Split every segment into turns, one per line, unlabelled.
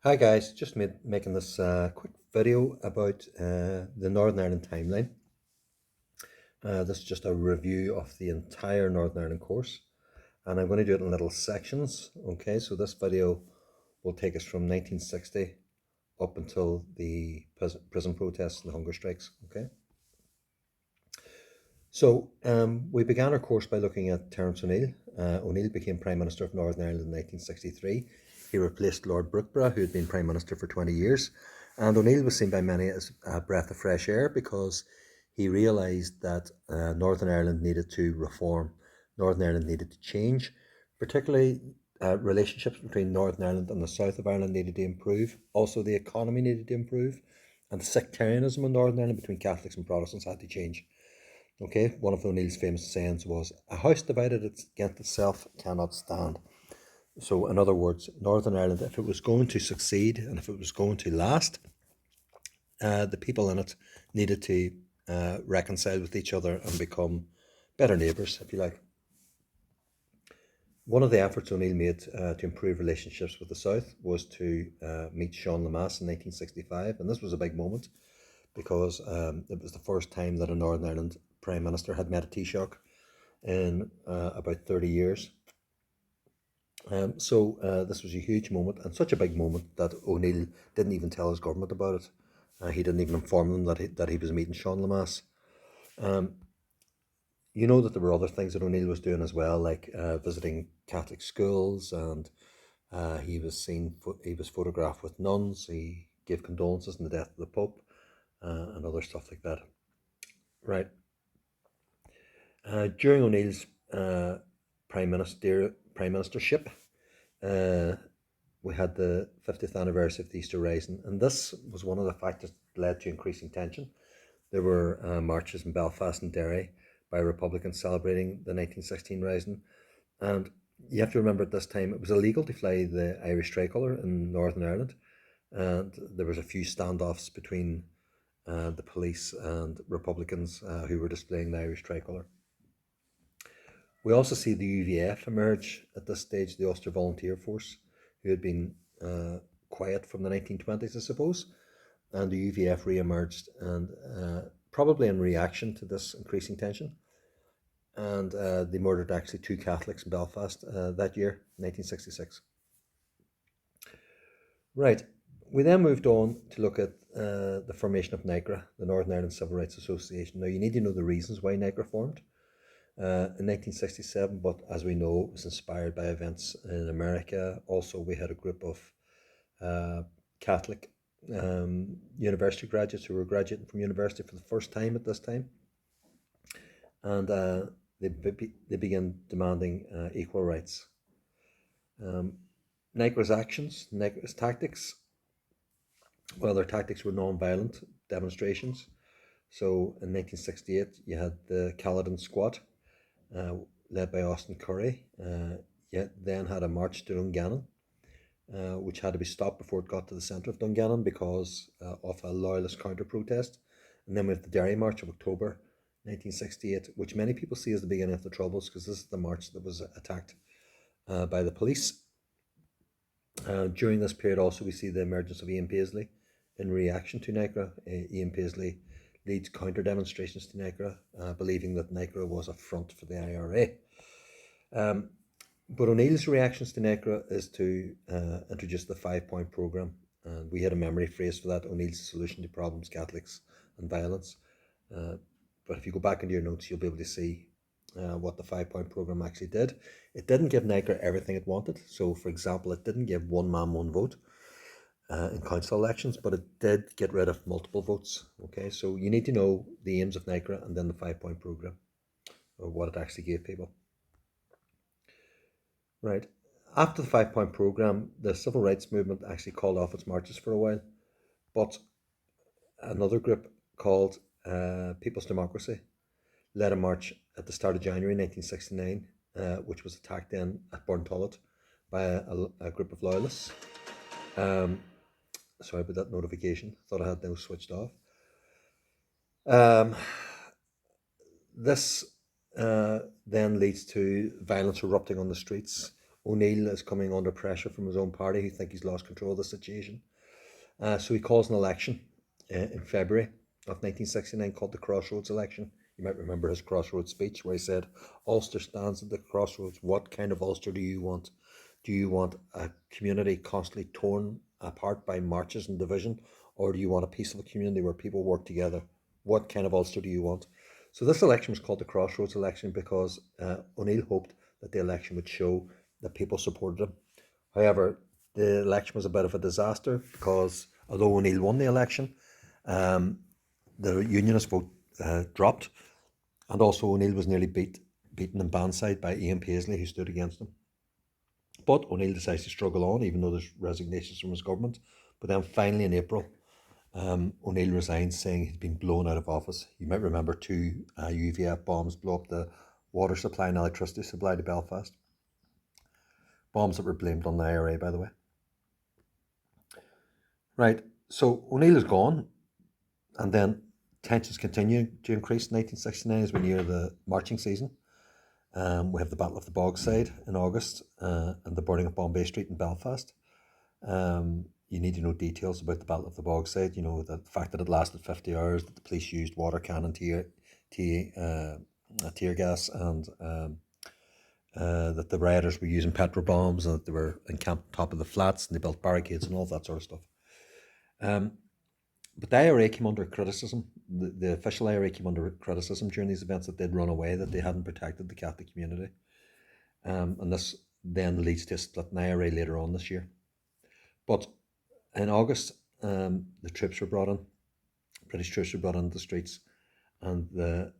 Hi guys, just making this quick video about the Northern Ireland timeline. This is just a review of the entire Northern Ireland course, and I'm going to do it in little sections. Okay, so this video will take us from 1960 up until the prison protests and the hunger strikes. Okay, so we began our course by looking at Terence ONeil. O'Neill became Prime Minister of Northern Ireland in 1963. He replaced Lord Brookborough, who had been Prime Minister for 20 years. And O'Neill was seen by many as a breath of fresh air because he realised that Northern Ireland needed to reform, Northern Ireland needed to change, particularly relationships between Northern Ireland and the south of Ireland needed to improve. Also, the economy needed to improve, and the sectarianism in Northern Ireland between Catholics and Protestants had to change. Okay, one of O'Neill's famous sayings was, "A house divided against itself cannot stand." So, in other words, Northern Ireland, if it was going to succeed and if it was going to last, the people in it needed to reconcile with each other and become better neighbours, if you like. One of the efforts O'Neill made to improve relationships with the South was to meet Sean Lemass in 1965, and this was a big moment because it was the first time that a Northern Ireland Prime Minister had met a Taoiseach in about 30 years. So this was a huge moment and such a big moment that O'Neill didn't even tell his government about it. He didn't even inform them that he was meeting Sean Lemass. Um, you know that there were other things that O'Neill was doing as well, like visiting Catholic schools, and he was photographed with nuns. He gave condolences in the death of the Pope and other stuff like that. Right. During O'Neill's prime ministership, uh, we had the 50th anniversary of the Easter Rising, and this was one of the factors that led to increasing tension. There were marches in Belfast and Derry by Republicans celebrating the 1916 Rising, and you have to remember at this time it was illegal to fly the Irish tricolour in Northern Ireland, and there was a few standoffs between the police and Republicans who were displaying the Irish tricolour. We also see the UVF emerge at this stage, the Ulster Volunteer Force, who had been quiet from the 1920s, I suppose, and the UVF re-emerged, and probably in reaction to this increasing tension. And they murdered actually two Catholics in Belfast that year, 1966. Right. We then moved on to look at the formation of NICRA, the Northern Ireland Civil Rights Association. Now, you need to know the reasons why NICRA formed in 1967, but as we know, it was inspired by events in America. Also, we had a group of Catholic university graduates who were graduating from university for the first time at this time, and they began demanding equal rights. NICRA's actions, NICRA's tactics, well, their tactics were non-violent demonstrations. So in 1968, you had the Caledon Squad, uh, led by Austin Curry. Yet then had a march to Dungannon, which had to be stopped before it got to the centre of Dungannon because of a loyalist counter-protest. And then we have the Derry March of October 1968, which many people see as the beginning of the Troubles because this is the march that was attacked by the police. During this period also we see the emergence of Ian Paisley in reaction to NICRA. Ian Paisley leads counter demonstrations to NICRA, believing that NICRA was a front for the IRA. But O'Neill's reactions to NICRA is to introduce the 5 point programme. And we had a memory phrase for that: O'Neill's solution to problems, Catholics and violence. Uh, but if you go back into your notes, you'll be able to see what the 5 point programme actually did. It didn't give NICRA everything it wanted. So, for example, it didn't give one man, one vote in council elections, but it did get rid of multiple votes. Okay, so you need to know the aims of NICRA and then the 5 point programme, or what it actually gave people. Right. After the 5 point programme, the civil rights movement actually called off its marches for a while, but another group called People's Democracy led a march at the start of January 1969, which was attacked then at Burntollet by a group of loyalists. Um, Sorry about that notification. Thought I had those switched off. Um, this then leads to violence erupting on the streets. O'Neill is coming under pressure from his own party, who think he's lost control of the situation. So he calls an election in February of 1969 called the Crossroads Election. You might remember his Crossroads speech where he said, Ulster stands at the crossroads. What kind of Ulster do you want? Do you want a community constantly torn apart by marches and division? Or do you want a peaceful community where people work together? What kind of Ulster do you want? So this election was called the Crossroads Election because O'Neill hoped that the election would show that people supported him. However, the election was a bit of a disaster because although O'Neill won the election, the unionist vote dropped, and also O'Neill was nearly beaten in Bandside by Ian Paisley, who stood against him. But O'Neill decides to struggle on, even though there's resignations from his government. But then finally in April, O'Neill resigns, saying he'd been blown out of office. You might remember two UVF bombs blow up the water supply and electricity supply to Belfast. Bombs that were blamed on the IRA, by the way. Right, so O'Neill is gone, and then tensions continue to increase in 1969 as we near the marching season. We have the Battle of the Bogside in August and the burning of Bombay Street in Belfast. You need to know details about the Battle of the Bogside. You know, the fact that it lasted 50 hours, that the police used water cannon, tear gas, and that the rioters were using petrol bombs, and that they were encamped on top of the flats and they built barricades and all that sort of stuff. But the IRA came under criticism. The official IRA came under criticism during these events that they'd run away, that they hadn't protected the Catholic community. And this then leads to a split in IRA later on this year. But in August, the troops were brought in, British troops were brought into the streets, and the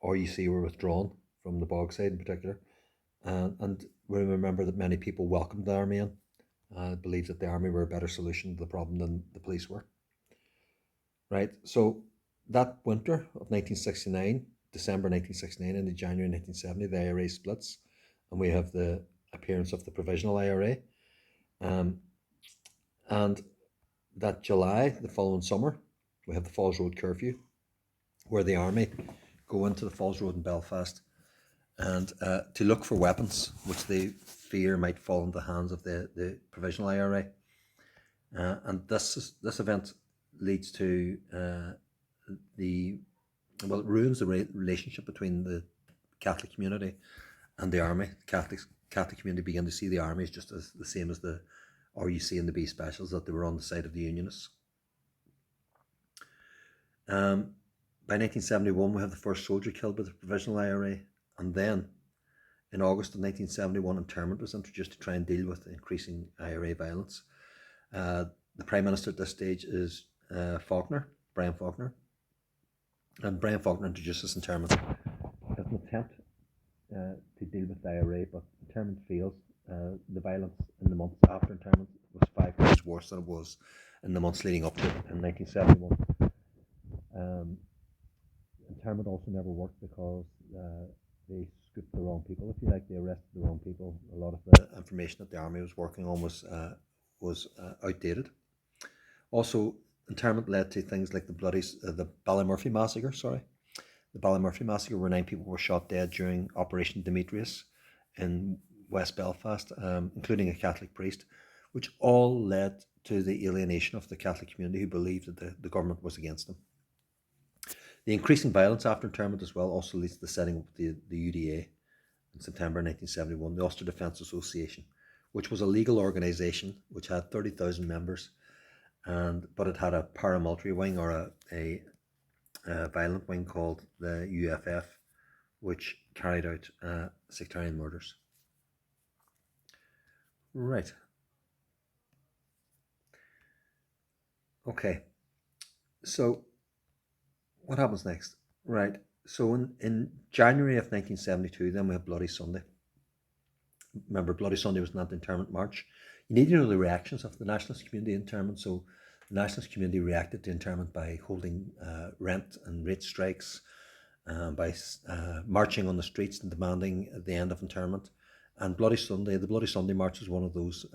RUC were withdrawn from the Bogside in particular. And we remember that many people welcomed the army in, believed that the army were a better solution to the problem than the police were. Right, so that winter of 1969, December 1969 into January 1970, the IRA splits, and we have the appearance of the Provisional IRA. And that July, the following summer, we have the Falls Road curfew, where the army go into the Falls Road in Belfast and to look for weapons, which they fear might fall into the hands of the Provisional IRA. And this event leads to it ruins the relationship between the Catholic community and the army. Catholic community began to see the army as just as the same as the RUC and the B Specials, that they were on the side of the Unionists. By 1971, we have the first soldier killed by the Provisional IRA, and then in August of 1971, internment was introduced to try and deal with increasing IRA violence. The Prime Minister at this stage is Brian Faulkner, and Brian Faulkner introduces internment as an attempt to deal with the IRA, but internment fails. The violence in the months after internment was 5 times worse than it was in the months leading up to it in 1971. Internment also never worked because they scooped the wrong people, if you like. They arrested the wrong people. A lot of the information that the army was working on was outdated. Also, internment led to things like the Ballymurphy massacre. The Ballymurphy massacre, where 9 people were shot dead during Operation Demetrius in West Belfast, including a Catholic priest, which all led to the alienation of the Catholic community, who believed that the government was against them. The increasing violence after internment as well also leads to the setting up the UDA in September 1971, the Ulster Defence Association, which was a legal organisation which had 30,000 members, but it had a paramilitary wing, or a violent wing called the UFF, which carried out sectarian murders. Right. Okay. So what happens next? Right. So in January of 1972, then we have Bloody Sunday. Remember, Bloody Sunday was not the internment march. You need to know the reactions of the nationalist community internment. So the nationalist community reacted to internment by holding rent and rate strikes, by marching on the streets and demanding the end of internment. And the Bloody Sunday march was one of those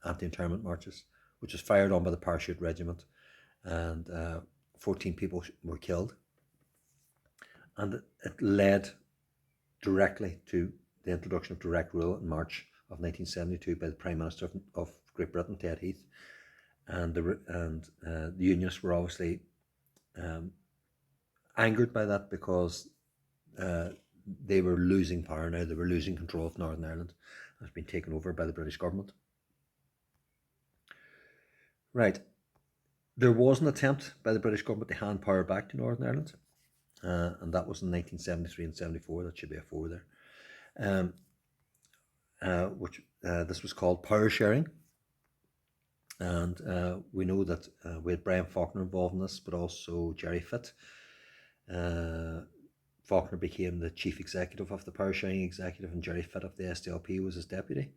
anti-internment marches, which was fired on by the Parachute Regiment, and 14 people were killed. And it led directly to the introduction of direct rule in March of 1972 by the Prime Minister of Great Britain, Ted Heath, and the Unionists were obviously angered by that because they were losing power now. They were losing control of Northern Ireland. It was being taken over by the British government. Right. There was an attempt by the British government to hand power back to Northern Ireland, and that was in 1973 and 74. That should be a 4 there. This was called Parsharing. And we know that we had Brian Faulkner involved in this, but also Jerry Fitt. Faulkner became the chief executive of the Parsharing executive, and Jerry Fitt of the SDLP was his deputy.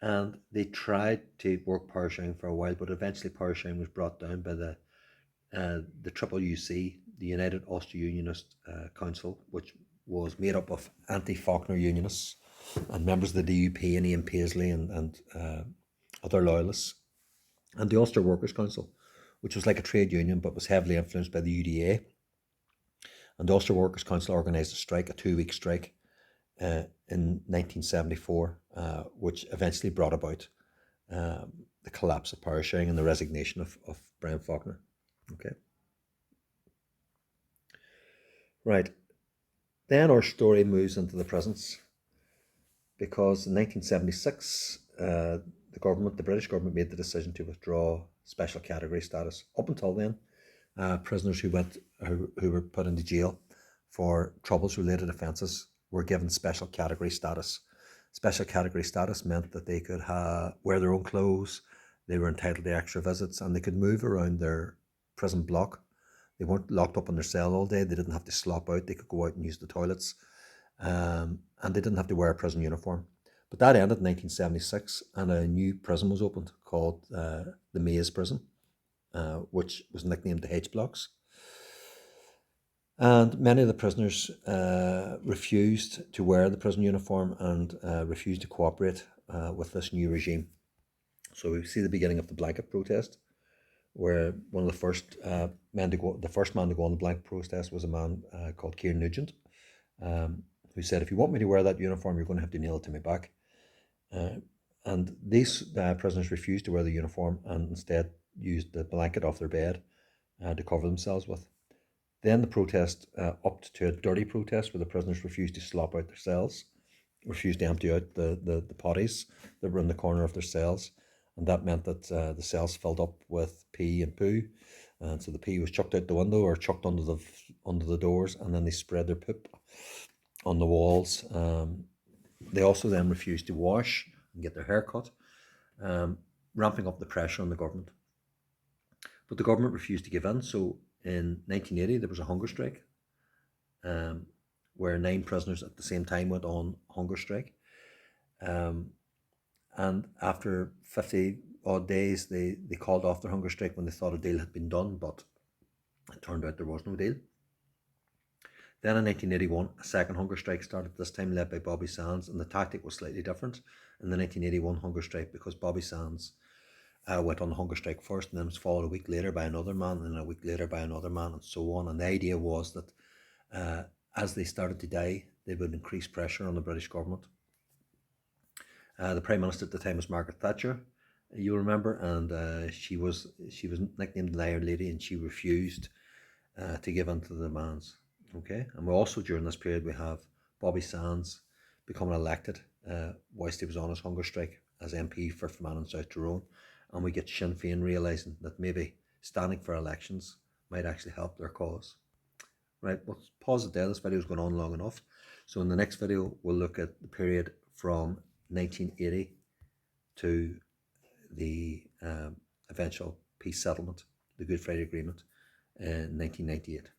And they tried to work Parsharing for a while, but eventually Parsharing was brought down by the UUC, the United Ulster-Unionist Council, which was made up of anti-Faulkner unionists and members of the DUP and Ian Paisley and other loyalists, and the Ulster Workers' Council, which was like a trade union but was heavily influenced by the UDA. And the Ulster Workers' Council organised a strike, a 2-week strike, in 1974, which eventually brought about the collapse of Parsharing and the resignation of Brian Faulkner. Okay. Right. Then our story moves into the present, because in 1976, the British government made the decision to withdraw special category status. Up until then, prisoners who were put into jail for troubles-related offences were given special category status. Special category status meant that they could wear their own clothes, they were entitled to extra visits, and they could move around their prison block. They weren't locked up in their cell all day. They didn't have to slop out. They could go out and use the toilets, and they didn't have to wear a prison uniform. But that ended in 1976, and a new prison was opened called the Maze Prison, which was nicknamed the H Blocks. And many of the prisoners refused to wear the prison uniform and refused to cooperate with this new regime. So we see the beginning of the blanket protest, where one of the first man to go on the blanket protest was a man called Kieran Nugent, who said, "If you want me to wear that uniform, you're going to have to nail it to my back." And these prisoners refused to wear the uniform and instead used the blanket off their bed to cover themselves with. Then the protest upped to a dirty protest, where the prisoners refused to slop out their cells, refused to empty out the potties that were in the corner of their cells. And that meant that the cells filled up with pee and poo. And so the pee was chucked out the window or chucked under the doors, and then they spread their poop on the walls. They also then refused to wash and get their hair cut, ramping up the pressure on the government. But the government refused to give in. So in 1980, there was a hunger strike, where 9 prisoners at the same time went on hunger strike. And after 50 odd days, they called off their hunger strike when they thought a deal had been done, but it turned out there was no deal. Then in 1981, a second hunger strike started, this time led by Bobby Sands, and the tactic was slightly different in the 1981 hunger strike, because Bobby Sands went on the hunger strike first, and then was followed a week later by another man, and then a week later by another man, and so on. And the idea was that as they started to die, they would increase pressure on the British government. The Prime Minister at the time was Margaret Thatcher, you'll remember, and she was nicknamed the Iron Lady, and she refused to give in to the demands. Okay, and we also, during this period, we have Bobby Sands becoming elected whilst he was on his hunger strike as MP for Fermanagh and South Tyrone, and we get Sinn Féin realising that maybe standing for elections might actually help their cause. Right, we'll pause it there. This video is going on long enough. So in the next video, we'll look at the period from 1980 to the eventual peace settlement, the Good Friday Agreement, in 1998.